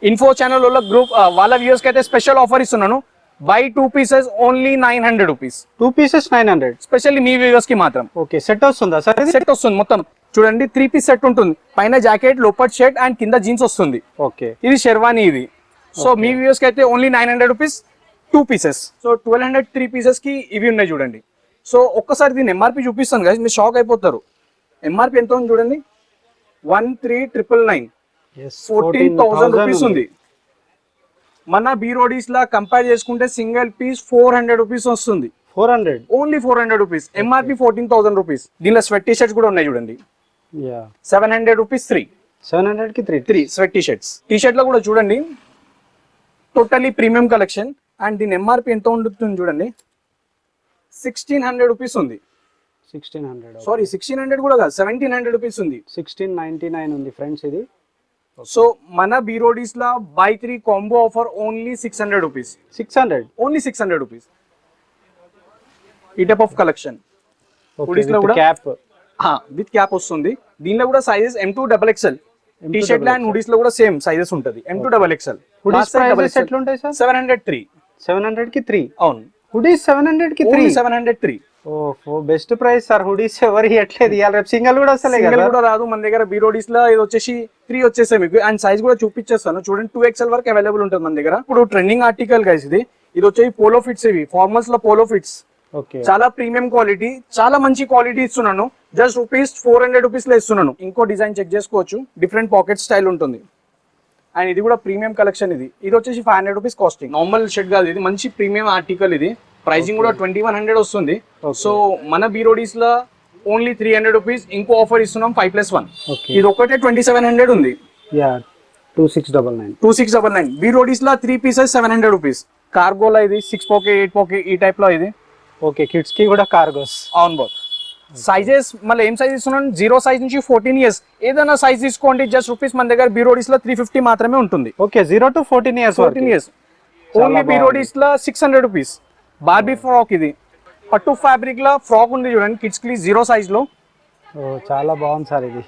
Info channel group వాళ్ళ viewers కి అయితే స్పెషల్ ఆఫర్ ఇస్తున్నాను. By 2 pieces only 900 rupees. 2 pieces 900. Specially me viewers కి మాత్రం. ఓకే, సెట్ వస్తుందా సార్? సెట్ వస్తుంది మొత్తం చూడండి. 3 piece సెట్ ఉంటుంది. పైన జాకెట్, లోపర్ షర్ట్ అండ్ కింద జీన్స్ వస్తుంది. ఓకే, ఇది షెర్వానీ ఇది. సో మీ వ్యూవర్స్ కి అయితే only 900 rupees 2 pieces. So 1200 3 pieces కి ఇవి ఉన్నాయి చూడండి. సో ఒక్కసారి దీని ఎంఆర్పి చూపిస్తాను కదా, మీరు షాక్ అయిపోతారు. ఎంఆర్పి ఎంత ఉంది చూడండి, 13,999. 14,000 రూపీస్ ఉంది. మన బీరోడీస్ లా కంపేర్ చేసుకుంటే సింగిల్ పీస్ 400 రూపీస్ వస్తుంది. 400, ఓన్లీ 400 రూపీస్. MRP 14,000 rupees. దీనిలో స్వెట్ టీ షర్ట్స్ కూడా ఉన్నాయి చూడండి. 700 రూపీస్ 3. 700 కి 3 sweat T shirts. Tea shirt లో కూడా చూడండి టోటలీ ప్రీమియం కలెక్షన్. అండ్ దీని ఎంఆర్పి ఎంత ఉంటుంది చూడండి, 1600 రూపీస్ ఉంది. 1600, సారీ 1600 కూడా కాదు, 1700 రూపీస్ ఉంది. 1699 ఉంది ఫ్రెండ్స్ ఇది. సో మన బీరోడీస్ లా buy 3 combo offer only 600 rupees. 600, only 600 rupees. ఈ టైప్ ఆఫ్ కలెక్షన్ హుడీస్ లో కూడా క్యాప్ విత్ క్యాప్ వస్తుంది. దీనిలో కూడా sizes M2 XXL. T shirt and hoodies లో కూడా సేమ్ సైజెస్ ఉంటది. M2 XXL. హుడీస్ ప్రైసెస్ ఎట్లా ఉంటాయి సార్? 703. 700 కి 3. అవును, హుడీస్ 700 కి 3. 703. ఓహో, బెస్ట్ ప్రైస్ సార్. హుడీస్ ఎవరు ఎట్లేదు ఇవాళ, రేపు సింగిల్ కూడా వస్తలే కదా. సింగిల్ కూడా రాదు మన దగ్గర బీరోడీస్ లో. ఇది వచ్చేసి 3 వచ్చేసాయి మీకు. అండ్ సైజ్ కూడా చూపించేస్తాను చూడండి, 2XL వరకు అవైలబుల్ ఉంటుంది మన దగ్గర. ఇప్పుడు ట్రెండింగ్ ఆర్టికల్ గైస్ ఇది. ఇది వచ్చేసి పోలో ఫిట్స్. ఇవి ఫార్మల్స్ లో పోలో ఫిట్స్. ఓకే, చాలా ప్రీమియం క్వాలిటీ, చాలా మంచి క్వాలిటీ ఇస్తున్నాను. జస్ట్ రూపీస్ 400 రూపీస్ లో ఇస్తున్నాను. ఇంకో డిజైన్ చెక్ చేసుకోవచ్చు, డిఫరెంట్ పాకెట్ స్టైల్ ఉంటుంది. అండ్ ఇది కూడా ప్రీమియం కలెక్షన్. ఇది వచ్చేసి 500 రూపీస్ కాస్టింగ్. నార్మల్ షర్ట్ కాదు, ఇది మంచి ప్రీమియం ఆర్టికల్. ఇది ప్రైజింగ్ కూడా 2100 వస్తుంది. సో మన బీరోడీస్ లో ఓన్లీ 300 రూపీస్. ఇంకో ఆఫర్ ఇస్తున్నాం 5+1. ఇది ఒకటే 2700 ఉంది. 2699. 2699. బీరోడీస్ లో 3 pieces 700 రూపీస్. కార్గోలో ఇది 6 pocket 8 pocket ఈ టైప్ లో ఇది. ఓకే, కిడ్స్ కి కూడా కార్గోస్. అవును బాబు. సైజెస్ మళ్ళీ ఏం సైజ్ ఇస్తున్నాను, 0 సైజ్ నుంచి 14 years ఏదైనా సైజ్ తీసుకోండి. జస్ట్ రూపీస్ మన దగ్గర బీరోడీస్ లో 350 మాత్రమే ఉంటుంది. Okay, 0 to 14 years. 14 years only బీరోడీస్ లో 600 రూపీస్. Barbie frock. ఇది పట్టు ఫ్యాబ్రిక్ లో ఫ్రాక్ ఉంది చూడండి, కిడ్స్ కి 0 సైజ్ లో. చాలా బాగుంది సార్ ఇది.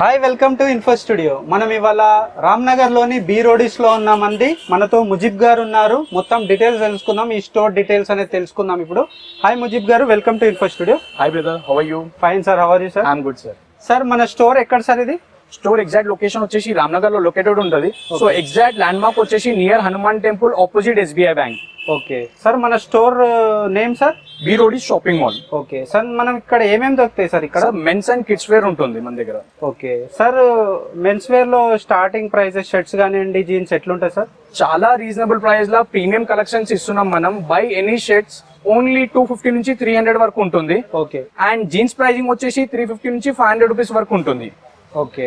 Hi, welcome to Info studio. మనం ఇవాళ రామ్నగర్ లోని బీరోడీస్ లో ఉన్నామండి. మనతో ముజిబ్ గారు ఉన్నారు. మొత్తం డీటెయిల్స్ తెలుసుకుందాం, ఈ స్టోర్ డీటెయిల్స్ అనేది తెలుసుకుందాం ఇప్పుడు. Hi Mujib garu, welcome to Info Studio. Hi brother, how are you? Fine sir, how are you sir? I'm good sir. Sir మన స్టోర్ ఎక్కడ సార్ ఇది? స్టోర్ ఎగ్జాక్ట్ లొకేషన్ వచ్చేసి రామ్నగర్ లో లొకేటెడ్ ఉంటుంది. సో ఎగ్జాక్ట్ ల్యాండ్ మార్క్ వచ్చేసి near Hanuman temple opposite SBI bank. Okay sir, మన store name sir? బీరోడీస్ shopping mall. Okay sir, మనం ఇక్కడ ఏమేమి దొరుకుతాయి సార్? ఇక్కడ మెన్స్ అండ్ కిడ్స్ వేర్ ఉంటుంది మన దగ్గర. ఓకే సార్, మెన్స్ వేర్ లో స్టార్టింగ్ ప్రైసెస్ షర్ట్స్ కానివ్వండి, జీన్స్ ఎట్లుంటాయి సార్? చాలా రీజనబుల్ ప్రైస్ లో ప్రీమియం కలెక్షన్స్ ఇస్తున్నాం మనం. బై ఎనీ షర్ట్స్ ఓన్లీ 250 నుంచి 300 వరకు ఉంటుంది. ఓకే, అండ్ జీన్స్ ప్రైజింగ్ వచ్చేసి 350 నుంచి 500 రూపీస్ వరకు ఉంటుంది. ఓకే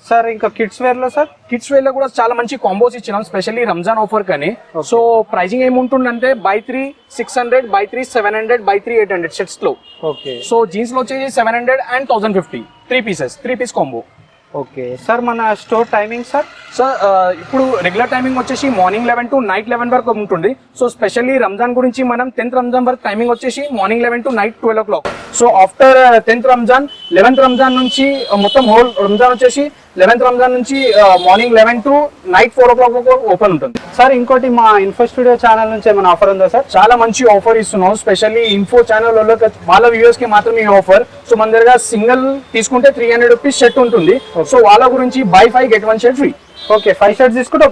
సార్, ఇంకా కిడ్స్ వేర్ లో సార్? కిడ్స్ వేర్ లో కూడా చాలా మంచి కాంబోస్ ఇచ్చినాం, స్పెషల్లీ రంజాన్ ఆఫర్ కానీ. సో ప్రైజింగ్ ఏముంటుందంటే బై 3 600, బై 3 700, బై 3 800 షర్ట్స్ లో. ఓకే, సో జీన్స్ లో వచ్చేసి 700 and 1050 3 pieces 3 piece combo. Okay sir, మన స్టోర్ టైమింగ్ సార్? సార్ ఇప్పుడు రెగ్యులర్ టైమింగ్ వచ్చేసి మార్నింగ్ 11 to నైట్ 11 వరకు ఉంటుంది. సో స్పెషల్లీ రంజాన్ గురించి మనం 10th రంజాన్ వరకు టైమింగ్ వచ్చేసి morning 11 to night 12 o'clock. So after 10th Ramzan 11th Ramzan నుంచి మొత్తం హోల్ రంజాన్ వచ్చేసి 11th రంజాన్ నుంచి మార్నింగ్ 11 to నైట్ 4 o'clock వరకు ఓపెన్ ఉంటుంది. సార్ ఇంకోటి, మా ఇన్ఫో స్టూడియో ఛానల్ నుంచి ఏమైనా ఆఫర్ ఉందా సార్? చాలా మంచి ఆఫర్ ఇస్తున్నాం, స్పెషల్లీ ఇన్ఫో ఛానల్ వాళ్ళ వ్యూవర్స్ కి మాత్రం ఈ ఆఫర్. సో మన దగ్గర సింగిల్ తీసుకుంటే 300 రూపీస్ షర్ట్ ఉంటుంది. సో వాళ్ళ గురించి by 5 get 1 shirt free. Okay, 5 shirts తీసుకుంటే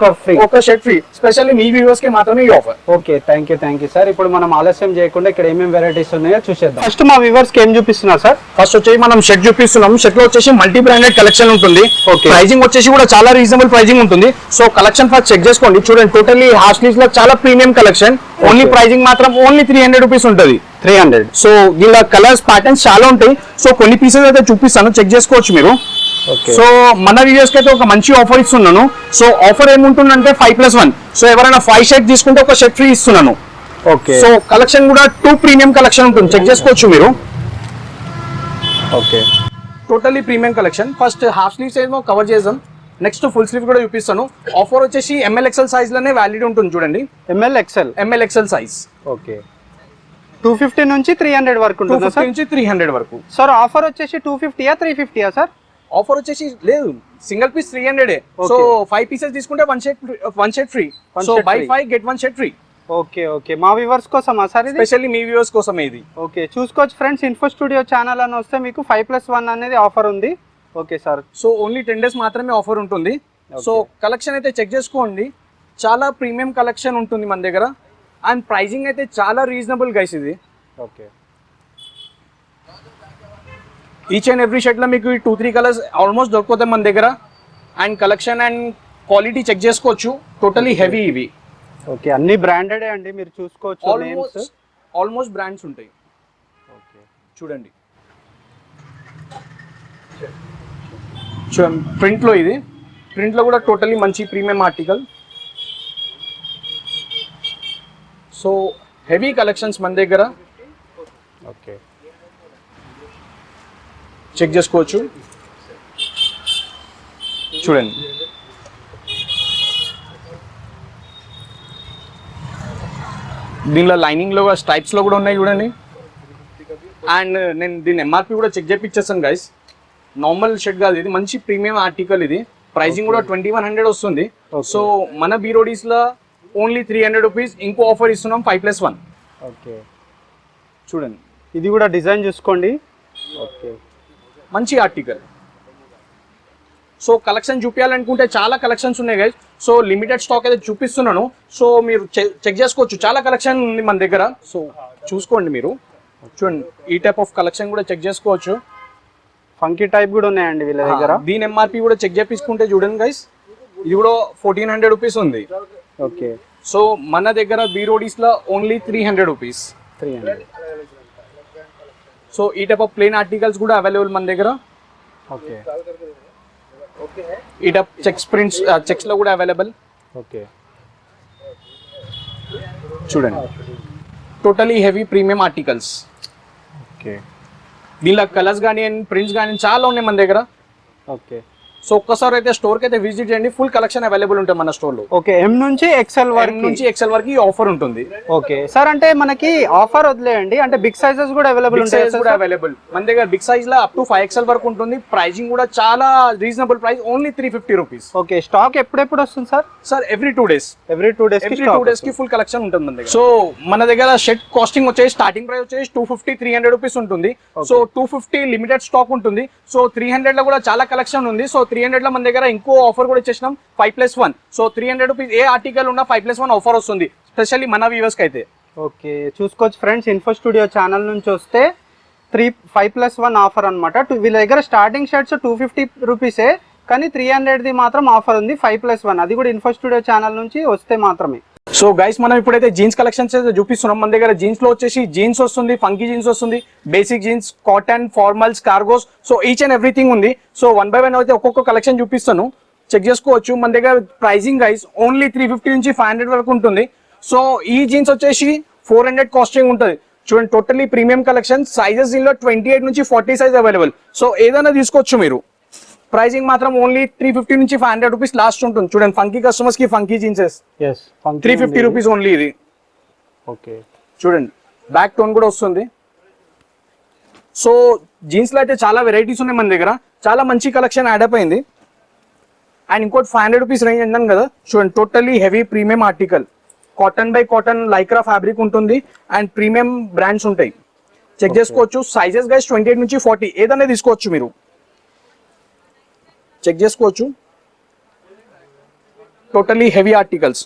ఒక షర్ట్ ఫ్రీ. స్పెషల్లీ మీ వ్యూవర్స్ కి మాత్రమే ఈ offer. Okay, thank you sir. ఇప్పుడు మనం ఆలస్యం చేయకుండా ఇక్కడ ఏమేమి వెరైటీస్ ఉన్నాయో చూసేద్దాం. ఫస్ట్ మా వ్యూవర్స్ కి ఏం చూపిస్తున్నారు సార్? ఫస్ట్ వచ్చేసి మనం షర్ట్ చూపిస్తున్నాం. షర్ట్ లో వచ్చేసి మల్టీ బ్రాండెడ్ కలెక్షన్ ఉంటుంది. ప్రైజింగ్ వచ్చేసి కూడా చాలా రీజనబుల్ ప్రైజింగ్ ఉంటుంది. సో కలెక్షన్ ఫస్ట్ చెక్ చేసుకోండి. చూడండి, టోటల్లీ హాఫ్ స్లీవ్స్ లో చాలా ప్రీమియం కలెక్షన్. ఓన్లీ ప్రైజింగ్ మాత్రం ఓన్లీ 300 రూపీస్ ఉంటుంది. 300. సో ఇలా కలర్స్ ప్యాటర్న్స్ చాలా ఉంటాయి. సో కొన్ని పీసెస్ అయితే చూపిస్తాను, చెక్ చేసుకోవచ్చు మీరు. సో మన వ్యూవర్స్ కి అయితే ఒక మంచి ఆఫర్ ఇస్తున్నాను. సో ఆఫర్ ఏముంటుందంటే 5+1. సో ఎవరైనా 5 షర్ట్ తీసుకుంటే ఒక షర్ట్ ఫ్రీ ఇస్తున్నాను. ఓకే, సో కలెక్షన్ కూడా 2 ప్రీమియం కలెక్షన్ ఉంటుంది, చెక్ చేసుకోవచ్చు మీరు. Okay, totally premium collection. First half sleeves ఏమో కవర్ చేద్దాం, నెక్స్ట్ ఫుల్ స్లీవ్ కూడా చూపిస్తాను. ఆఫర్ వచ్చేసి ML XL సైజ్ లోనే వ్యాలిడ్ ఉంటుంది చూడండి. ML XL size. ఓకే, 250 నుంచి 300 వరకు ఉంటుంది. 250 నుంచి 300 వరకు. సార్ ఆఫర్ వచ్చేసి 250 350 సార్? ఆఫర్ వచ్చేసి లేదు, సింగిల్ పీస్ 300. సో 5 పీసెస్ తీసుకుంటే one shirt free. So by 5 get 1 shirt free. Okay okay, మా వ్యూవర్స్ కోసమా సార్ ఇది? స్పెషల్లీ మీ వ్యూవర్స్ కోసమే ఇది. ఓకే, చూసుకోవచ్చు ఫ్రెండ్స్, ఇన్ఫో స్టూడియో ఛానల్ అని వస్తే మీకు 5+1 అనేది ఆఫర్ ఉంది. Okay sir. So only 10 days మాత్రమే ఆఫర్ ఉంటుంది. సో కలెక్షన్ అయితే చెక్ చేసుకోండి, చాలా ప్రీమియం కలెక్షన్ ఉంటుంది మన దగ్గర. అండ్ ప్రైజింగ్ అయితే చాలా రీజనబుల్ గైస్ ఇది. ఓకే, ఈచ్ అండ్ ఎవ్రీ షర్ట్లో మీకు 2-3 కలర్స్ ఆల్మోస్ట్ దొరుకుతాయి మన దగ్గర. And collection and quality check చేసుకోవచ్చు, టోటలీ హెవీ ఇవి. ఓకే, అన్ని బ్రాండెడ్ అండి, మీరు చూసుకోవచ్చు నేమ్స్. ఆల్మోస్ట్ బ్రాండ్స్ ఉంటాయి. ఓకే, చూడండి ప్రింట్లో ఇది, ప్రింట్లో కూడా టోటలీ మంచి premium article. So heavy collections మన దగ్గర ఓకే, చెక్ చేసుకోవచ్చు. చూడండి దీనిలో లైనింగ్లో స్ట్రైప్స్లో కూడా ఉన్నాయి చూడండి. అండ్ నేను దీని ఎంఆర్పి కూడా చెక్ చేపిచ్చేస్తాను గైస్. నార్మల్ షర్ట్ కాదు ఇది, మంచి ప్రీమియం ఆర్టికల్ ఇది. ప్రైజింగ్ కూడా 2100 వస్తుంది. సో మన బీరోడీస్లో ఓన్లీ 300 రూపీస్. ఇంకో ఆఫర్ ఇస్తున్నాం 5+1. ఓకే, చూడండి ఇది కూడా డిజైన్ చూసుకోండి. ఓకే, మంచి ఆర్టికల్. సో కలెక్షన్ చూపించాలనుకుంటే చాలా కలెక్షన్స్ ఉన్నాయి గైస్. సో లిమిటెడ్ స్టాక్ అయితే చూపిస్తున్నాను. సో మీరు చెక్ చేసుకోవచ్చు, చాలా కలెక్షన్ ఉంది మన దగ్గర. సో చూసుకోండి మీరు, చూడండి ఈ టైప్ ఆఫ్ కలెక్షన్ కూడా చెక్ చేసుకోవచ్చు. ఫంకీ టైప్ కూడా ఉన్నాయండి వీళ్ళ దగ్గర. దీని ఎంఆర్పి కూడా చెక్ చేపించుకుంటే చూడండి గైస్, ఇది కూడా 1400 రూపీస్ ఉంది. ఓకే, సో మన దగ్గర బీరోడీస్లో ఓన్లీ 300 రూపీస్. 300. సో ఈ టైప్ ఆఫ్ ప్లెయిన్ ఆర్టికల్స్ కూడా అవైలబుల్ మన దగ్గర. ఓకే, ఈ టైప్ చెక్స్ ప్రింట్స్ చెక్స్లో కూడా అవైలబుల్. ఓకే, చూడండి totally heavy premium articles. Okay, దీనిలో కలర్స్ కానీ అండ్ ప్రింట్స్ కానీ చాలా ఉన్నాయి మన దగ్గర. ఓకే, సో ఒక్కసారి అయితే స్టోర్కి అయితే విజిట్ చేయండి, ఫుల్ కలెక్షన్ అవైలబుల్ ఉంటుంది మన స్టోర్లో. ఓకే, ఎం నుంచి ఎక్సెల్ వరకు ఈ ఆఫర్ ఉంటుంది. ఓకే సార్, అంటే మనకి ఆఫర్ వదిలేయండి, అంటే బిగ్ సైజెస్ కూడా అవైలబుల్ ఉంటాయి కూడా అవైలబుల్ మన దగ్గర. బిగ్ సైజ్ లో అప్ టు 5XL వరకు ఉంటుంది. ప్రైజింగ్ కూడా చాలా reasonable price, only 350 rupees. Okay, stock ఎప్పుడెప్పుడు వస్తుంది sir? Sir every 2 days. Every 2 days కి ఫుల్ కలెక్షన్ ఉంటుంది మన దగ్గర. సో మన దగ్గర షర్ట్ కాస్టింగ్ వచ్చేసి స్టార్టింగ్ ప్రైస్ వచ్చేసి 250-300 రూపీస్ ఉంటుంది. సో 250 లిమిటెడ్ స్టాక్ ఉంటుంది. సో 300 లో కూడా చాలా కలెక్షన్ ఉంది. సో 300 లో మన దగ్గర ఇంకో ఆఫర్ కూడా ఇచ్చేసినాం 5+1. సో 300 రూపీస్ ఏ ఆర్టికల్ ఉన్నా 5+1 ఆఫర్ వస్తుంది, స్పెషల్లీ మన వ్యూవర్స్ కి అయితే. ఓకే, చూసుకోవచ్చు ఫ్రెండ్స్, ఇన్ఫో స్టూడియో ఛానల్ నుంచి వస్తే 5+1 ఆఫర్ అనమాట. వీళ్ళ దగ్గర స్టార్టింగ్ షర్ట్స్ 250 రూపీసే, కానీ 300ది మాత్రం ఆఫర్ ఉంది 5+1. అది కూడా ఇన్ఫో స్టూడియో ఛానల్ నుంచి వస్తే మాత్రమే. సో గైస్ మనం ఇప్పుడైతే జీన్స్ కలెక్షన్స్ అయితే చూపిస్తున్నాం. మన దగ్గర జీన్స్ లో వచ్చేసి జీన్స్ వస్తుంది, ఫంకీ జీన్స్ వస్తుంది, basic jeans, cotton, formals, cargos. So each and everything ఉంది. సో 1 by 1 అయితే ఒక్కొక్క కలెక్షన్ చూపిస్తాను, చెక్ చేసుకోవచ్చు. మన దగ్గర ప్రైజింగ్ గైస్ ఓన్లీ 350 నుంచి 500 వరకు ఉంటుంది. సో ఈ జీన్స్ వచ్చేసి 400 కాస్టింగ్ ఉంటుంది. చూడండి టోటలీ ప్రీమియం కలెక్షన్. సైజెస్ దీనిలో 28 నుంచి 40 సైజ్ అవైలబుల్. సో ఏదైనా తీసుకోవచ్చు మీరు. ప్రైజింగ్ మాత్రం ఓన్లీ 350 నుంచి 500 రూపీస్ లాస్ట్ ఉంటుంది. చూడండి ఫంకీ కస్టమర్స్ కి ఫంకీ జీన్సెస్ 350 రూపీస్ ఓన్లీ ఇది. ఓకే, చూడండి బ్యాక్ టోన్ కూడా వస్తుంది. సో జీన్స్ లో అయితే చాలా వెరైటీస్ ఉన్నాయి మన దగ్గర, చాలా మంచి కలెక్షన్ యాడ్ అయిపోయింది. అండ్ ఇంకోటి 500 రూపీస్ రేంజ్ అన్నాను కదా, చూడండి totally heavy premium article. Cotton by cotton Lycra fabric ఉంటుంది అండ్ ప్రీమియం బ్రాండ్స్ ఉంటాయి, చెక్ చేసుకోవచ్చు. సైజెస్ గైస్ 28 నుంచి 40 ఏదైనా తీసుకోవచ్చు మీరు, చెక్ చేసుకోవచ్చు. Totally heavy articles.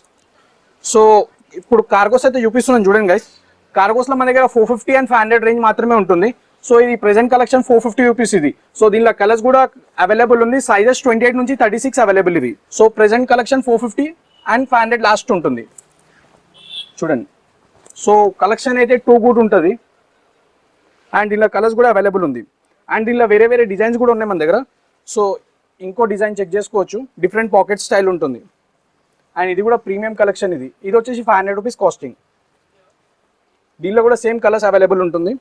సో ఇప్పుడు కార్గోస్ అయితే చూపిస్తున్నాను చూడండి గైస్. కార్గోస్ లో మన దగ్గర 450 and 500 రేంజ్ మాత్రమే ఉంటుంది. సో ఇది ప్రెసెంట్ కలెక్షన్ 450 రూపీస్ ఇది. సో దీనిలో కలర్స్ కూడా అవైలబుల్ ఉంది. సైజెస్ 28 నుంచి 36 అవైలబుల్ ఇది. So present collection 450 and 500 last ఉంటుంది. చూడండి సో కలెక్షన్ అయితే టూ గుడ్ ఉంటుంది. అండ్ దీనిలో కలర్స్ కూడా అవైలబుల్ ఉంది. అండ్ దీనిలో వేరే వేరే డిజైన్స్ కూడా ఉన్నాయి మన దగ్గర. సో ఇంకో డిజైన్ చెక్ చేసుకోవచ్చు, డిఫరెంట్ పాకెట్ స్టైల్ ఉంటుంది. అండ్ ఇది కూడా ప్రీమియం కలెక్షన్ ఇది. ఇది వచ్చేసి 500 రూపీస్ కాస్టింగ్. దీనిలో కూడా సేమ్ కలర్స్ అవైలబుల్ ఉంటుంది.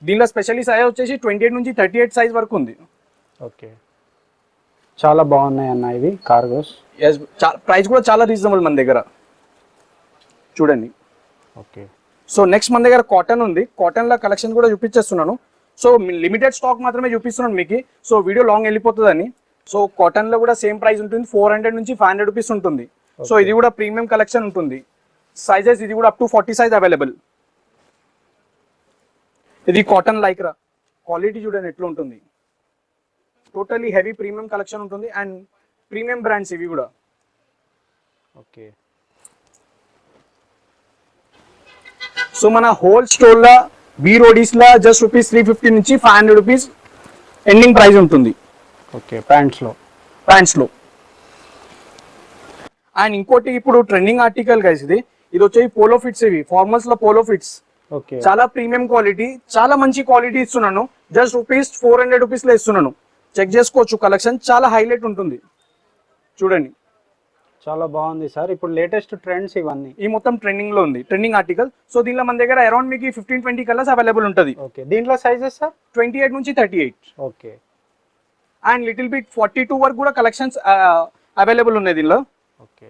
దీనిలో స్పెషల్లీ సైజ్ వచ్చేసి 28 నుంచి 38 సైజ్ వరకు ఉంది. ఓకే, చాలా బాగున్నాయి అన్న ఇవి కార్గోస్. ప్రైస్ కూడా చాలా రీజనబుల్ మన దగ్గర, చూడండి. ఓకే, సో నెక్స్ట్ మన దగ్గర కాటన్ ఉంది. కాటన్ లో కలెక్షన్ కూడా చూపించేస్తున్నాను. సో లిమిటెడ్ స్టాక్ మాత్రమే చూపిస్తున్నాను మీకు, సో వీడియో లాంగ్ వెళ్ళిపోతుందని. సో కాటన్ లో కూడా సేమ్ ప్రైస్ ఉంటుంది, 400 నుంచి 500 రూపీస్ ఉంటుంది. సో ఇది కూడా ప్రీమియం కలెక్షన్ ఉంటుంది. సైజెస్ ఇది కూడా అప్ టు 40 సైజ్ అవైలబుల్. ఇది కాటన్ లైక్రా, క్వాలిటీ చూడండి ఎట్లా ఉంటుంది. టోటలీ హెవీ ప్రీమియం కలెక్షన్ ఉంటుంది అండ్ ప్రీమియం బ్రాండ్స్ ఇవి కూడా. ఓకే, సో మన హోల్ స్టోర్ లా బీ రోడీస్ లా జస్ట్ రూపీస్ 350 నుంచి 500 రూపీస్ ఎండింగ్ ప్రైస్ ఉంటుంది. ఓకే, ప్యాంట్స్ లో. అండ్ ఇంకోటి ఇప్పుడు ట్రెండింగ్ ఆర్టికల్ గైస్, ఇది వచ్చేసి పోలో ఫిట్స్, ఇవి ఫార్మల్స్ లో పోలో ఫిట్స్. ఓకే, చాలా ప్రీమియం క్వాలిటీ, చాలా మంచి క్వాలిటీ ఇస్తున్నాను. జస్ట్ రూపీస్ 400 రూపీస్ లో ఇస్తున్నాను. చెక్ చేసుకోవచ్చు, కలెక్షన్ చాలా హైలైట్ ఉంటుంది. చూడండి చాలా బాగుంది సార్. ఇప్పుడు లేటెస్ట్ ట్రెండ్స్ ఇవన్నీ, ఈ మొత్తం ట్రెండింగ్ లో ఉంది, ట్రెండింగ్ ఆర్టికల్. సో దీనిలో మన దగ్గర అరౌండ్ మీకు 15-20 కలర్స్ అవైలబుల్ ఉంటుంది. ఓకే, దీంట్లో సైజెస్ సార్ 28 నుంచి 38. ఓకే, అండ్ లిటిల్ బిట్ 42 వరకు కూడా కలెక్షన్స్ అవైలబుల్ ఉన్నాయి దీనిలో. ఓకే,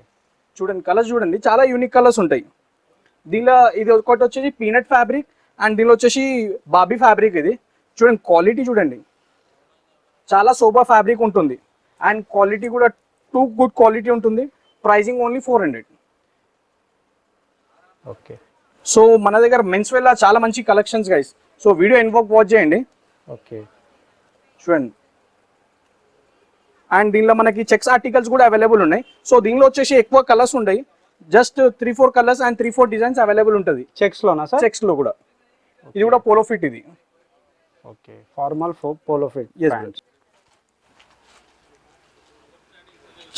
చూడండి కలర్స్ చూడండి, చాలా యూనిక్ కలర్స్ ఉంటాయి దీనిలో. ఇది ఒకటి వచ్చేసి పీనట్ ఫ్యాబ్రిక్ అండ్ దీనిలో వచ్చేసి బాబీ ఫ్యాబ్రిక్. ఇది చూడండి క్వాలిటీ చూడండి, చాలా సోబా ఫ్యాబ్రిక్ ఉంటుంది అండ్ క్వాలిటీ కూడా టూ గుడ్ క్వాలిటీ ఉంటుంది. Pricing only 400. ఓకే, సో మన దగ్గర మెన్స్ వేర్ లా చాలా మంచి కలెక్షన్స్ గైస్. సో వీడియో ఎన్వోక్ వాచ్ చేయండి. ఓకే, చూడండి. అండ్ దీనిలో మనకి చెక్స్ ఆర్టికల్స్ కూడా అవైలబుల్ ఉన్నాయి. సో దీనిలో వచ్చేసి ఎక్కువ కలర్స్ ఉంటాయి, just 3-4 colours and 3-4 designs available ఉంటుంది. చెక్స్ లోనా సార్? చెక్స్ లో కూడా. ఇది కూడా పోలో ఫిట్ ఇది. Okay, formal polo fit.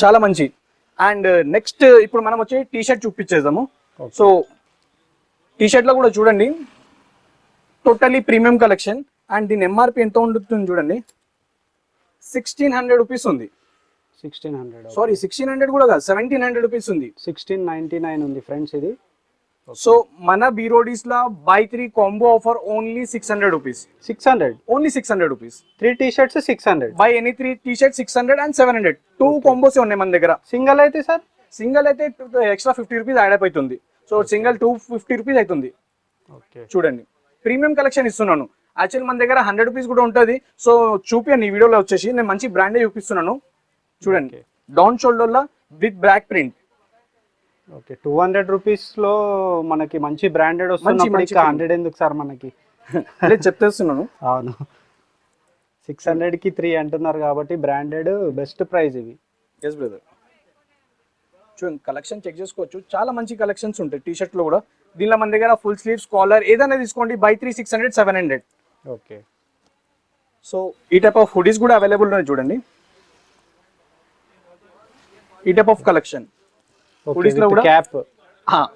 చాలా మంచి. అండ్ నెక్స్ట్ ఇప్పుడు మనం వచ్చి టీ షర్ట్ చూపించేద్దాము. సో టీ షర్ట్ లో కూడా చూడండి టోటలీ ప్రీమియం కలెక్షన్. అండ్ దీని ఎంఆర్పి ఎంత ఉంటుంది చూడండి, 1600 రూపీస్ ఉంది. 1600, సారీ 1600 కూడా కాదు, 1700 రూపీస్ ఉంది. 1699 ఉంది ఫ్రెండ్స్ ఇది. సో మన బీరోడీస్ లా buy 3 combo offer only 600 rupees. 600, only 600 rupees. 3 T-shirts 600. Buy any 3 T-shirt 600 and 700. 2 combos ఉన్నాయి మన దగ్గర. సింగిల్ అయితే సార్? సింగిల్ అయితే ఎక్స్ట్రా 50 రూపీస్ యాడ్ అప్ అవుతుంది. సో సింగిల్ 250 రూపీస్ అవుతుంది. ఓకే, చూడండి ప్రీమియం కలెక్షన్ ఇస్తున్నాను. యాక్చువల్లీ మన దగ్గర 100 రూపీస్ కూడా ఉంటుంది. సో చూపియండి, ఈ వీడియోలో వచ్చేసి నేను మంచి బ్రాండే చూపిస్తున్నాను. చూడండి డౌన్ షోల్డర్ లా with black print. Okay, 200 rupees లో మనకి మంచి బ్రాండెడ్ వస్తున్నప్పుడు ఇంకా 100 ఎందుకు సార్ మనకి? అదే చెప్తేస్తున్నాను. అవును, 600 కి 3 అంటున్నారు కాబట్టి బ్రాండెడ్ బెస్ట్ ప్రైస్ ఇవి. Yes brother. చూడండి కలెక్షన్ చెక్ చేసుకోవచ్చు, చాలా మంచి కలెక్షన్స్ ఉంటాయి టీ షర్ట్ లో కూడా. దీనిలో మన దగ్గర ఫుల్ స్లీవ్స్, కాలర్ ఏదైనా తీసుకోండి బై 3 600 700. ఓకే, సో ఈ టైప్ ఆఫ్ హుడీస్ కూడా అవైలబుల్ ఉన్నాయి చూడండి, ఈ టైప్ ఆఫ్ కలెక్షన్. హుడీస్ లో కూడా క్యాప్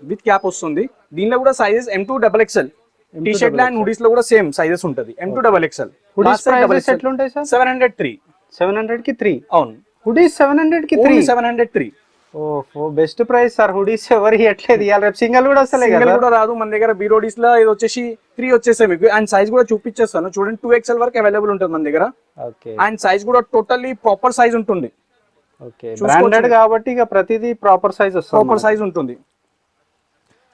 విత్ క్యాప్ వస్తుంది. దీనిలో కూడా sizes M2 XXL. T shirt లో అండ్ హుడీస్ లో కూడా సేమ్ సైజెస్ ఉంటుంది, M2 XXL. హుడీస్ ప్రైసెస్ ఎట్లా ఉంటాయి సార్? 703. 700 కి 3. అవును, హుడీస్ 700 కి 3. 703. ఓహో, బెస్ట్ ప్రైస్ సార్. హుడీస్ ఎవరు ఎట్లేదు ఇయాల, రేపు సింగిల్ కూడా వస్తలే కదా? సింగిల్ కూడా రాదు మన దగ్గర. బీరోడీస్ లో ఇది వచ్చేసి 3 వచ్చేసాయి మీకు. అండ్ సైజ్ కూడా చూపించేస్తాను చూడండి, 2XL వరకు అవైలబుల్ ఉంటుంది మన దగ్గర. ఓకే, అండ్ సైజ్ కూడా టోటల్లీ ప్రాపర్ సైజ్ ఉంటుంది. ఓకే, బ్రాండెడ్ కాబట్టి ఇక ప్రతిదీ ప్రాపర్ సైజ్ వస్తుంది, ప్రాపర్ సైజ్ ఉంటుంది.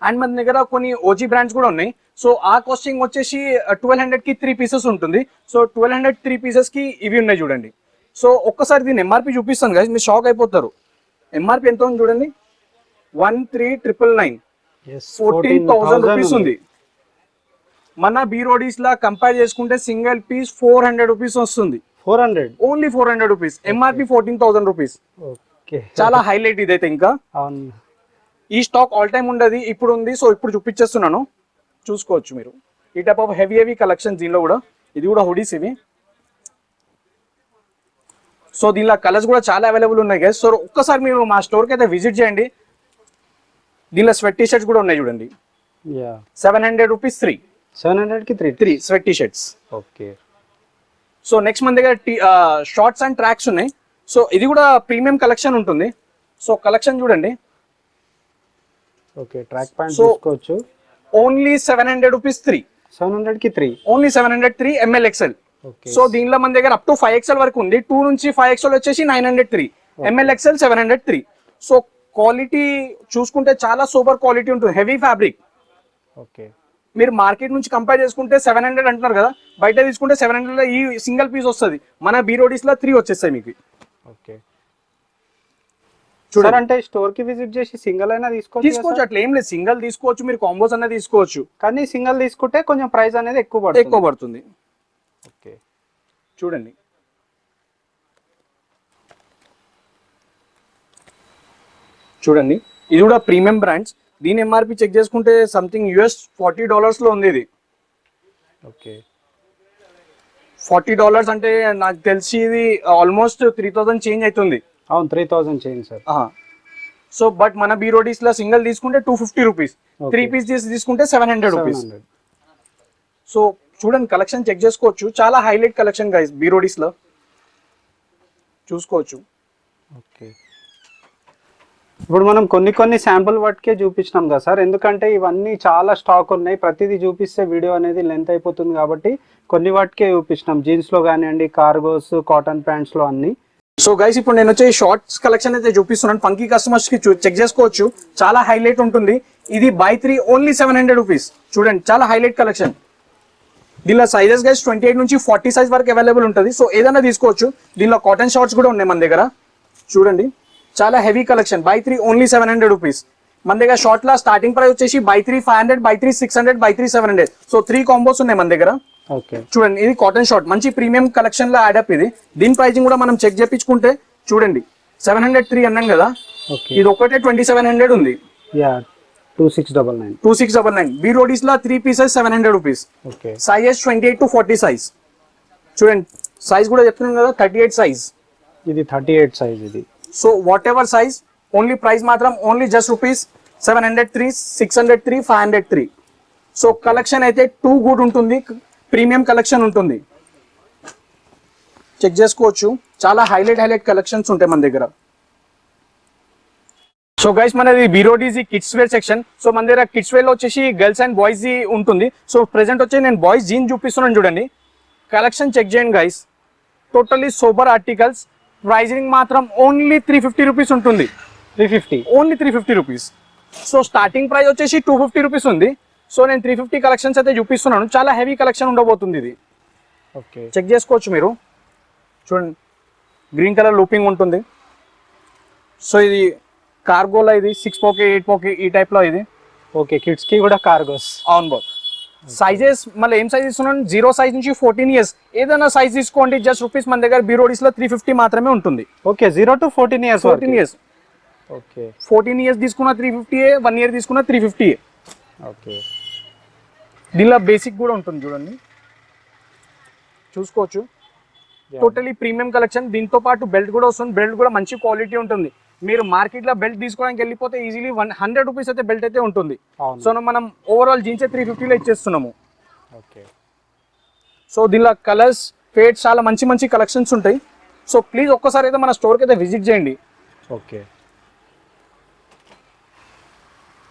అండ్ మన దగ్గర కొన్ని ఓజీ బ్రాండ్స్ కూడా ఉన్నాయి. సో ఆ కాస్టింగ్ వచ్చేసి 1200 కి 3 పీసెస్ ఉంటుంది. సో 1200 3 పీసెస్ కి ఇవి ఉన్నాయి చూడండి. సో ఒక్కసారి దీని ఎంఆర్పి చూపిస్తాను కదా, మీరు షాక్ అయిపోతారు. ఎంఆర్పి ఎంత ఉంది చూడండి, 13,999. 14,000 రూపీస్ ఉంది. మన బీరోడీస్ లా కంపేర్ చేసుకుంటే సింగిల్ పీస్ 400 రూపీస్ వస్తుంది. 400, only 400 rupees. MRP 14,000 rupees. Okay, చాలా హైలైట్ ఇదైతే. ఇంకా అవును, ఈ స్టాక్ ఆల్ టైమ్ ఉండదు, ఇప్పుడు ఉంది. సో ఇప్పుడు చూపించేస్తున్నాను, చూసుకోవచ్చు మీరు. ఈ టైప్ ఆఫ్ హెవీ కలెక్షన్ దీనిలో కూడా. ఇది కూడా హుడీస్ ఇవి. సో దీనిలో కలర్స్ కూడా చాలా అవైలబుల్ ఉన్నాయి గైస్. సో ఒక్కసారి మీరు మా స్టోర్కి అయితే విజిట్ చేయండి. దీనిలో స్వెట్ టీ షర్ట్స్ కూడా ఉన్నాయి చూడండి, 700 రూపీస్ 3. 700 కి 3 sweat T shirts. Okay, so next మన దగ్గర షార్ట్స్ అండ్ ట్రాక్స్ ఉన్నాయి. సో ఇది కూడా ప్రీమియం కలెక్షన్ ఉంటుంది. సో కలెక్షన్ చూడండి. ఓకే, ట్రాక్ ప్యాంట్ తీసుకోవచ్చు. Only 700 rupees 3. 700 కి 3. Only 703 ML XL. సో దీనిలో మన దగ్గర అప్ టు 5XL వరకు ఉంది. 2 నుంచి 5XL వచ్చేసి 903. ML XL 703. సో క్వాలిటీ చూసుకుంటే చాలా సూపర్ క్వాలిటీ ఉంటుంది, హెవీ ఫ్యాబ్రిక్. ఓకే, మీరు మార్కెట్ నుంచి కంపేర్ చేసుకుంటే 700 అంటున్నారు కదా, బయట తీసుకుంటే 700 ఈ సింగిల్ పీస్ వస్తుంది. మన బీరోడీస్ లో 3 వచ్చేస్తాయి మీకు. ఓకే చూడండి, అంటే స్టోర్ కి విజిట్ చేసి సింగిల్ అయినా తీసుకోవచ్చు, అట్లా ఏం లేదు. సింగిల్ తీసుకోవచ్చు, మీరు కాంబోస్ అన్న తీసుకోవచ్చు, కానీ సింగిల్ తీసుకుంటే కొంచెం ప్రైస్ అనేది ఎక్కువ పడుతుంది. ఓకే చూడండి, చూడండి ఇది కూడా ప్రీమియం బ్రాండ్స్. దీని ఎంఆర్పి చెక్ చేసుకుంటే సంథింగ్ $40 లో ఉంది ఇది. ఓకే $40 అంటే నాకు తెలిసి ఇది ఆల్మోస్ట్ 3000 చేంజ్ అవుతుంది. అవును 3000 చేంజ్ సార్. సో బట్ మన బీరోడీస్ లో సింగిల్ తీసుకుంటే 250 రూపీస్, 3 పీస్ తీసుకుంటే 700 రూపీస్. సో చూడండి, కలెక్షన్ చెక్ చేసుకోవచ్చు, చాలా హైలైట్ కలెక్షన్ గైస్ బీరోడీస్ లో చూసుకోవచ్చు. ఓకే ఇప్పుడు మనం కొన్ని శాంపుల్ వాటికే చూపించినాం కదా సార్, ఎందుకంటే ఇవన్నీ చాలా స్టాక్ ఉన్నాయి, ప్రతిదీ చూపిస్తే వీడియో అనేది లెంత్ అయిపోతుంది కాబట్టి కొన్ని వాటికే చూపించినాం. జీన్స్ లో కానివ్వండి, కార్గోస్, కాటన్ ప్యాంట్స్ లో అన్ని. సో గైస్ ఇప్పుడు నేను వచ్చే షార్ట్స్ కలెక్షన్ అయితే చూపిస్తున్నాను, పంకీ కస్టమర్స్ కి చెక్ చేసుకోవచ్చు, చాలా హైలైట్ ఉంటుంది. ఇది బై 3 ఓన్లీ 700 రూపీస్. చూడండి చాలా హైలైట్ కలెక్షన్. దీనిలో సైజెస్ గైస్ 28 నుంచి 40 సైజ్ వరకు అవైలబుల్ ఉంటుంది. సో ఏదైనా తీసుకోవచ్చు. దీనిలో కాటన్ షార్ట్స్ కూడా ఉన్నాయి మన దగ్గర. చూడండి చాలా heavy collection, by 3 only 700 rupees. మన దగ్గర షార్ట్ లా స్టార్టింగ్ ప్రైస్ వచ్చేసి by 3 500, by 3 600, by 3 700. So 3 combos ఉన్నాయి మన దగ్గర. ఓకే చూడండి ఇది కాటన్ షార్ట్, మంచి ప్రీమియం కలెక్షన్ లో యాడప్ ఇది. దీని ప్రైజింగ్ కూడా మనం చెక్ చేయించుకుంటే చూడండి 703 అన్నాం కదా, ఇది ఒకటే 2700 ఉంది. 2699. బీరోడీస్ లో 3 pieces 700 rupees. Sizes 28 to 40 size. చూడండి సైజ్ కూడా చెప్తున్నాను కదా, 38 సైజ్. ఇది 38 సైజ్ ఇది. So whatever size, only price మాత్రం only just rupees 703, 603, 503. So collection అయితే టూ గుడ్ ఉంటుంది, ప్రీమియం కలెక్షన్ ఉంటుంది, చెక్ చేసుకోవచ్చు. చాలా హైలైట్ కలెక్షన్స్ ఉంటాయి మన దగ్గర. సో గైస్ మనది Be Roadies kids wear section. So మన దగ్గర కిడ్స్ వేర్ లో వచ్చేసి గర్ల్స్ అండ్ బాయ్స్ ఉంటుంది. సో ప్రెసెంట్ వచ్చి నేను బాయ్స్ జీన్స్ చూపిస్తున్నాను, చూడండి కలెక్షన్ చెక్ చేయండి guys. Totally super articles. Pricing మాత్రం ఓన్లీ 350 రూపీస్ ఉంటుంది. 350 only 350 rupees. So starting price వచ్చేసి 250 రూపీస్ ఉంది. సో నేను 350 కలెక్షన్స్ అయితే చూపిస్తున్నాను, చాలా హెవీ కలెక్షన్ ఉండబోతుంది ఇది. ఓకే చెక్ చేసుకోవచ్చు మీరు. చూడండి గ్రీన్ కలర్ లూపింగ్ ఉంటుంది. సో ఇది కార్గోలో ఇది 6 pocket 8 pocket ఈ టైప్ లో ఇది. ఓకే కిడ్స్ కి కూడా కార్గోస్. అవును బాబు. సైజెస్ మళ్ళీ ఏం సైజ్ ఇస్తున్నాను, 0 సైజ్ నుంచి 14 years ఏదైనా సైజ్ తీసుకోండి. జస్ట్ రూపీస్ మన దగ్గర బీరోడీస్ లో 350 మాత్రమే ఉంటుంది. Okay 0 to 14 years. 14 years. Okay 14 years తీసుకున్న 350, 1 year తీసుకున్న 350. ఓకే దీనిలో బేసిక్ కూడా ఉంటుంది, చూడండి చూసుకోవచ్చు. Totally premium collection. దీంతో పాటు బెల్ట్ కూడా వస్తుంది. బెల్ట్ కూడా మంచి క్వాలిటీ ఉంటుంది. మీరు మార్కెట్ లో బెల్ట్ తీసుకోవడానికి వెళ్ళిపోతే ఈజీలీ 100 రూపీస్ అయితే బెల్ట్ అయితే ఉంటుంది. సో మనం ఓవరాల్ జీన్స్ 350 లో ఇచ్చేస్తున్నాము. ఓకే సో దీనిలో కలర్స్ ఫేడ్స్ చాలా మంచి కలెక్షన్స్ ఉంటాయి. సో ప్లీజ్ ఒక్కసారి అయితే మన స్టోర్కి అయితే విజిట్ చేయండి. ఓకే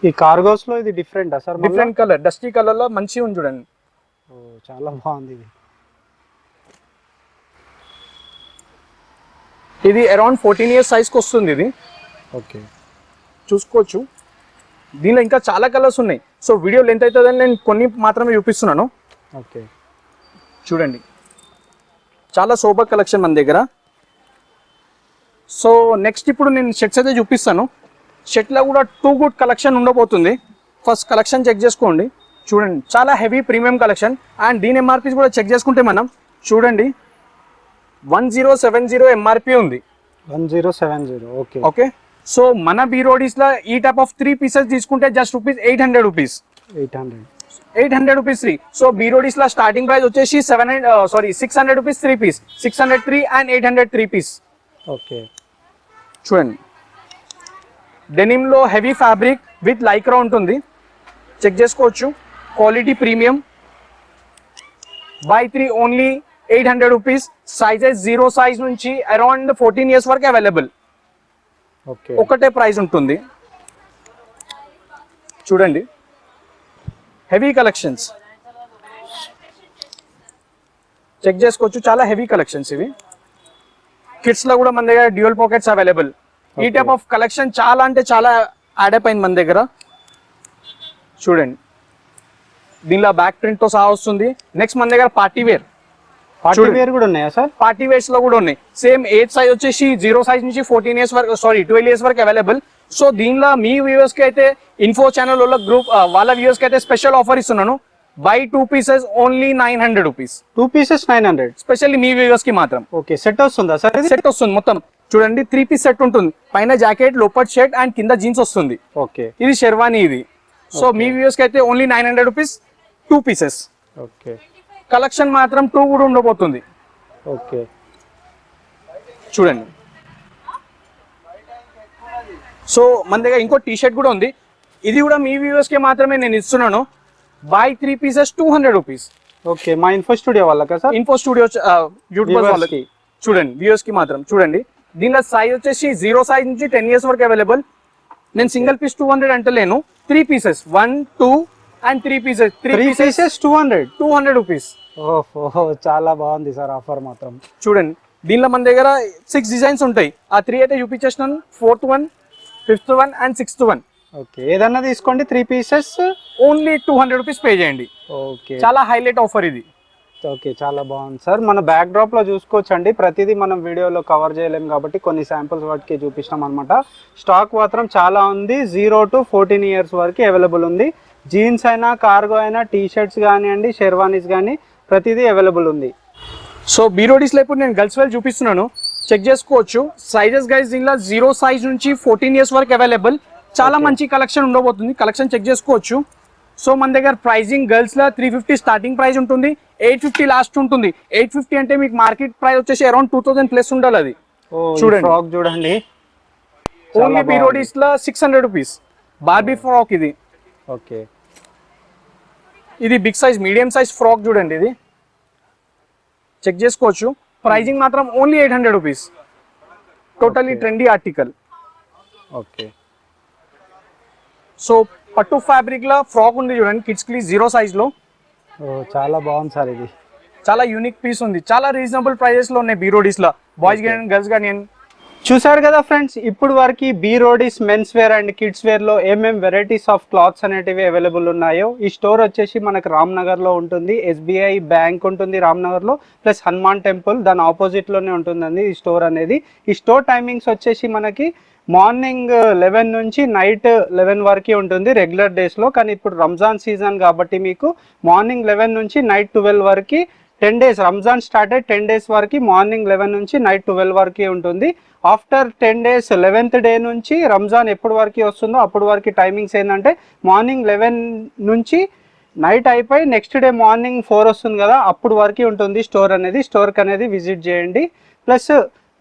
ఈ కార్గోస్ లో ఇది different sir? Different colour, dusty colour లో మంచిగా ఉంది చూడండి. చాలా బాగుంది ఇది. ఇది అరౌండ్ 14 years సైజ్ కి వస్తుంది ఇది. ఓకే చూసుకోవచ్చు. దీనిలో ఇంకా చాలా కలర్స్ ఉన్నాయి. సో వీడియో లెంత్ అవుతుందని నేను కొన్ని మాత్రమే చూపిస్తున్నాను. ఓకే చూడండి చాలా సూపర్ కలెక్షన్ మన దగ్గర. సో నెక్స్ట్ ఇప్పుడు నేను షర్ట్స్ అయితే చూపిస్తాను. షర్ట్లో కూడా టూ గుడ్ కలెక్షన్ ఉండబోతుంది. ఫస్ట్ కలెక్షన్ చెక్ చేసుకోండి. చూడండి చాలా హెవీ ప్రీమియం కలెక్షన్. అండ్ దీని ఎంఆర్పీ కూడా చెక్ చేసుకుంటే మనం చూడండి 1070 ఎంఆర్పీ ఉంది. 1070. Okay okay. సో మన బీరోడీస్ లో ఈ టైప్ ఆఫ్ 3 పీసెస్ తీసుకుంటే just rupees 800 rupees. 800 rupees free. So బీరోడీస్ లో స్టార్టింగ్ ప్రైస్ వచ్చేసి 600 rupees 3 piece, 603 and 800 3 piece. Okay చూడండి డెనిమ్ లో హెవీ ఫ్యాబ్రిక్ విత్ లైక్రా ఉంటుంది, చెక్ చేసుకోవచ్చు. Quality premium. Buy 3 only 800 rupees. Sizes 0 size నుంచి అరౌండ్ 14 years వరకు అవైలబుల్. ఓకే ఒకటే ప్రైస్ ఉంటుంది. చూడండి హెవీ కలెక్షన్స్ చెక్ చేసుకోవచ్చు, చాలా హెవీ కలెక్షన్స్ ఇవి. కిడ్స్ లో కూడా మన దగ్గర డ్యూయల్ పాకెట్స్ అవైలబుల్. ఈ టైప్ ఆఫ్ కలెక్షన్ చాలా అంటే చాలా యాడప్ అయింది మన దగ్గర. చూడండి దీనిలో బ్యాక్ ప్రింట్ తో సహా వస్తుంది. నెక్స్ట్ మన దగ్గర పార్టీ వేర్ కూడా ఉన్నాయా సార్? పార్టీ వేర్స్ లో కూడా ఉన్నాయి. సేమ్ ఏజ్ సైజ్ వచ్చేసి 0 సైజ్ నుంచి 14 ఇయర్స్ వరకు 12 ఇయర్స్ వరకు అవైలబుల్. సో దీనిలో మీ వ్యూవర్స్ కి అయితే ఇన్ఫో ఛానల్ వాళ్ళ గ్రూప్ వాళ్ళ వ్యూవర్స్ కి అయితే స్పెషల్ ఆఫర్ ఇస్తున్నాను. By 2 pieces only 900 rupees. 2 pieces 900 specially me viewers కి మాత్రం. ఓకే, సెట్ వస్తుందా సార్? సెట్ వస్తుంది మొత్తం చూడండి. 3 పీస్ సెట్ ఉంటుంది. పైన జాకెట్, లోపర్ షర్ట్ అండ్ కింద జీన్స్ వస్తుంది. ఓకే, ఇది షెర్వానీ ఇది. సో మీ వ్యూవర్స్ కి అయితే only 900 rupees 2 pieces. Okay, collection మాత్రం 2 కూడా ఉండబోతుంది. ఓకే చూడండి. సో మన దగ్గర ఇంకో టీ షర్ట్ కూడా ఉంది. ఇది కూడా మీ వ్యూవర్స్ కి మాత్రమే నేను ఇస్తున్నాను. Buy 3 pieces 200 rupees. ఓకే, మా ఇన్ఫో స్టూడియో వాళ్ళకా సార్? ఇన్ఫో స్టూడియో యూట్యూబ్ వాళ్ళకి చూడండి, వ్యూవర్స్ కి మాత్రం చూడండి. దీనిలో సైజ్ వచ్చేసి 0 సైజ్ నుంచి 10 ఇయర్స్ వరకు అవైలబుల్. నేను సింగిల్ పీస్ 200 అంటలేను. 3 pieces 1 2 and 3 pieces 3 pieces 200 rupees. ఓహో, చాలా బాగుంది సార్ ఆఫర్ మాత్రం. చూడండి దీనిలో మన దగ్గర 6 డిజైన్స్ ఉంటాయి. ఆ 3 అయితే చూపించేసినాను. 4th one, 5th one and 6th one. Okay, ఏదన్నా తీసుకోండి. 3 పీసెస్ ఓన్లీ 200 రూపీస్ పే చేయండి. ఓకే, చాలా హైలైట్ ఆఫర్ ఇది. ఓకే, చాలా బాగుంది సార్. మన బ్యాక్ డ్రాప్ లో చూసుకోవచ్చండి. ప్రతిదీ మనం వీడియోలో కవర్ చేయలేము కాబట్టి కొన్ని శాంపిల్స్ వాటికి చూపించినాం అనమాట. స్టాక్ మాత్రం చాలా ఉంది. 0 to 14 ఇయర్స్ వరకు అవైలబుల్ ఉంది. జీన్స్ అయినా, కార్గో అయినా, టీ షర్ట్స్ కానివ్వండి, షెర్వానీస్ కానీ ప్రతిదీ అవైలబుల్ ఉంది. సో బీరోడీస్ లో ఇప్పుడు నేను గర్ల్స్ వేర్ చూపిస్తున్నాను, చెక్ చేసుకోవచ్చు. సైజెస్ గైస్ దీనిలో 0 సైజ్ నుంచి 14 ఇయర్స్ వరకు అవైలబుల్. చాలా మంచి కలెక్షన్ ఉండబోతుంది. కలెక్షన్ చెక్ చేసుకోవచ్చు. సో మన దగ్గర ప్రైజింగ్ గర్ల్స్ లో 350 స్టార్టింగ్ ప్రైస్ ఉంటుంది. 850 లాస్ట్ ఉంటుంది. 850 అంటే మీకు మార్కెట్ ప్రైస్ వచ్చేసి అరౌండ్ 2000 ప్లస్ ఉండాలి. అది చూడండి, ఫ్రాక్ చూడండి. ఓన్లీ బీరోడీస్ లో 600 రూపీస్ బార్బీ ఫ్రాక్ ఇది. ఓకే, ఇది big size, medium size frock చూడండి. ఇది చెక్ చేసుకోవచ్చు. ప్రైజింగ్ మాత్రం only 800 rupees. Totally trendy article. Okay, so పట్టు ఫ్యాబ్రిక్ లో ఫ్రాక్ ఉంది చూడండి, కిడ్స్ కి 0 సైజ్ లో. చాలా బాగుంది సార్. ఇది చాలా యూనిక్ పీస్ ఉంది. చాలా రీజనబుల్ ప్రైజెస్ లో ఉన్నాయి బీరోడీస్ లో. బాయ్స్ కానీ గర్ల్స్ కానీ. చూసారు కదా ఫ్రెండ్స్, ఇప్పుడు వరకు బీరోడీస్ men's wear and kids wear లో ఏమేం వెరైటీస్ ఆఫ్ క్లాత్స్ అనేటివి అవైలబుల్ ఉన్నాయో. ఈ స్టోర్ వచ్చేసి మనకు రామ్నగర్ లో ఉంటుంది. SBI బ్యాంక్ ఉంటుంది రామ్నగర్ లో, ప్లస్ హనుమాన్ టెంపుల్ దాని ఆపోజిట్ లోనే ఉంటుందండి ఈ స్టోర్ అనేది. ఈ స్టోర్ టైమింగ్స్ వచ్చేసి మనకి మార్నింగ్ 11 నుంచి నైట్ 11 వరకు ఉంటుంది రెగ్యులర్ డేస్ లో. కానీ ఇప్పుడు రంజాన్ సీజన్ కాబట్టి మీకు మార్నింగ్ 11 నుంచి నైట్ 12 వరకు 10 డేస్, రంజాన్ స్టార్ట్ అయ్యి 10 డేస్ వరకు మార్నింగ్ 11 నుంచి నైట్ 12 వరకు ఉంటుంది. ఆఫ్టర్ 10 డేస్ 11th డే నుంచి రంజాన్ ఎప్పుడు వరకు వస్తుందో అప్పుడు వరకు టైమింగ్స్ ఏంటంటే మార్నింగ్ 11 నుంచి నైట్ అయిపోయి నెక్స్ట్ డే మార్నింగ్ 4 వస్తుంది కదా, అప్పుడు వరకు ఉంటుంది స్టోర్ అనేది. స్టోర్కి అనేది విజిట్ చేయండి. ప్లస్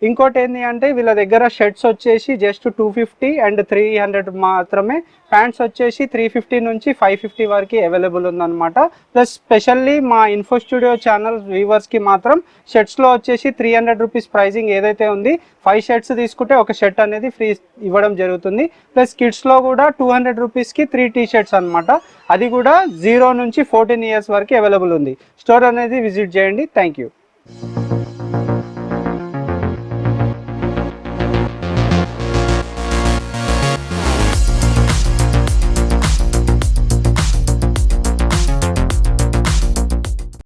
ఇంకోటి ఏంటి అంటే వీళ్ళ దగ్గర షర్ట్స్ వచ్చేసి జస్ట్ 250 అండ్ 300 మాత్రమే. ప్యాంట్స్ వచ్చేసి 350 నుంచి 550 వరకు అవైలబుల్ ఉందన్నమాట. ప్లస్ స్పెషల్లీ మా ఇన్ఫో స్టూడియో ఛానల్ వ్యూవర్స్కి మాత్రం షర్ట్స్లో వచ్చేసి 300 రూపీస్ ప్రైజింగ్ ఏదైతే ఉంది, 5 షర్ట్స్ తీసుకుంటే ఒక షర్ట్ అనేది ఫ్రీ ఇవ్వడం జరుగుతుంది. ప్లస్ కిడ్స్లో కూడా 200 రూపీస్కి 3 టీ షర్ట్స్ అనమాట. అది కూడా 0 నుంచి 14 ఇయర్స్ వరకు అవైలబుల్ ఉంది. స్టోర్ అనేది విజిట్ చేయండి. Thank you.